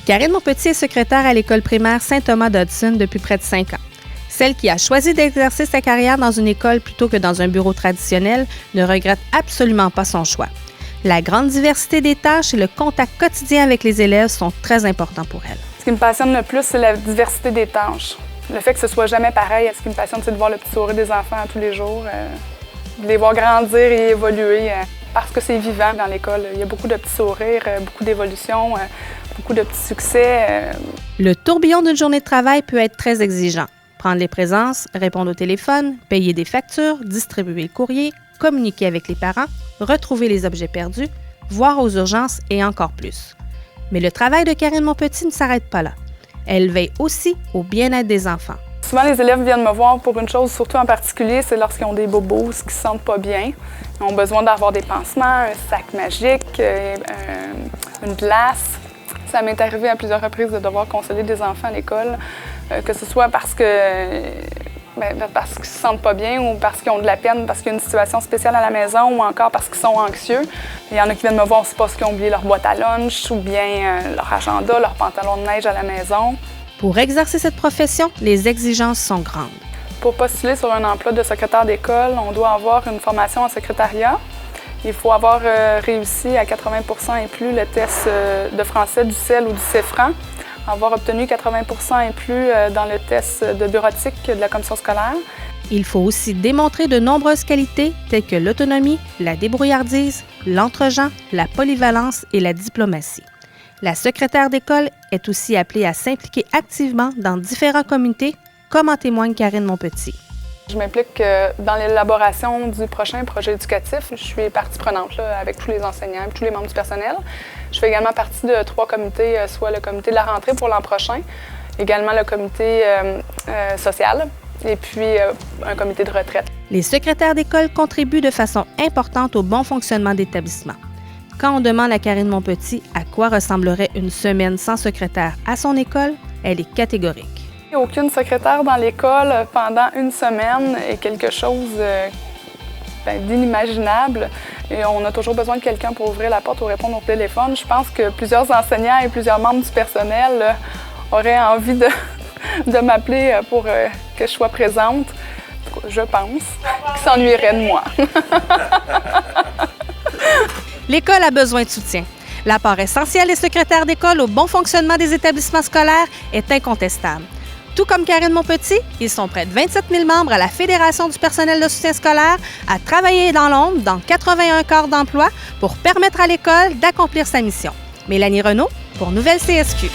Karine Monpetit est secrétaire à l'école primaire Saint-Thomas d'Hudson depuis près de 5 ans. Celle qui a choisi d'exercer sa carrière dans une école plutôt que dans un bureau traditionnel ne regrette absolument pas son choix. La grande diversité des tâches et le contact quotidien avec les élèves sont très importants pour elle. Ce qui me passionne le plus, c'est la diversité des tâches. Le fait que ce soit jamais pareil. Ce qui me passionne, c'est de voir le petit sourire des enfants tous les jours, de les voir grandir et évoluer, parce que c'est vivant dans l'école. Il y a beaucoup de petits sourires, beaucoup d'évolutions, beaucoup de petits succès. Le tourbillon d'une journée de travail peut être très exigeant. Prendre les présences, répondre au téléphone, payer des factures, distribuer le courrier, communiquer avec les parents, retrouver les objets perdus, voir aux urgences et encore plus. Mais le travail de Karine Monpetit ne s'arrête pas là. Elle veille aussi au bien-être des enfants. Souvent, les élèves viennent me voir pour une chose surtout en particulier, c'est lorsqu'ils ont des bobos, qu'ils ne se sentent pas bien. Ils ont besoin d'avoir des pansements, un sac magique, une glace. Ça m'est arrivé à plusieurs reprises de devoir consoler des enfants à l'école, que ce soit parce qu'ils ne se sentent pas bien ou parce qu'ils ont de la peine, parce qu'il y a une situation spéciale à la maison ou encore parce qu'ils sont anxieux. Il y en a qui viennent me voir aussi parce qu'ils ont oublié leur boîte à lunch ou bien leur agenda, leur pantalon de neige à la maison. Pour exercer cette profession, les exigences sont grandes. Pour postuler sur un emploi de secrétaire d'école, on doit avoir une formation en secrétariat. Il faut avoir réussi à 80 % et plus le test de français du CEL ou du CEFRAN, avoir obtenu 80 % et plus dans le test de bureautique de la commission scolaire. Il faut aussi démontrer de nombreuses qualités telles que l'autonomie, la débrouillardise, l'entre-gens, la polyvalence et la diplomatie. La secrétaire d'école est aussi appelée à s'impliquer activement dans différents comités, comme en témoigne Karine Monpetit. Je m'implique dans l'élaboration du prochain projet éducatif. Je suis partie prenante là, avec tous les enseignants et tous les membres du personnel. Je fais également partie de 3 comités, soit le comité de la rentrée pour l'an prochain, également le comité social et puis un comité de retraite. Les secrétaires d'école contribuent de façon importante au bon fonctionnement d'établissement. Quand on demande à Karine Monpetit à quoi ressemblerait une semaine sans secrétaire à son école, elle est catégorique. Aucune secrétaire dans l'école pendant une semaine est quelque chose d'inimaginable. Et on a toujours besoin de quelqu'un pour ouvrir la porte ou répondre au téléphone. Je pense que plusieurs enseignants et plusieurs membres du personnel auraient envie de m'appeler pour que je sois présente. Je pense qu'ils s'ennuieraient de moi. L'école a besoin de soutien. L'apport essentiel des secrétaires d'école au bon fonctionnement des établissements scolaires est incontestable. Tout comme Karine Monpetit, ils sont près de 27 000 membres à la Fédération du personnel de soutien scolaire à travailler dans l'ombre dans 81 corps d'emploi pour permettre à l'école d'accomplir sa mission. Mélanie Renaud pour Nouvelle CSQ.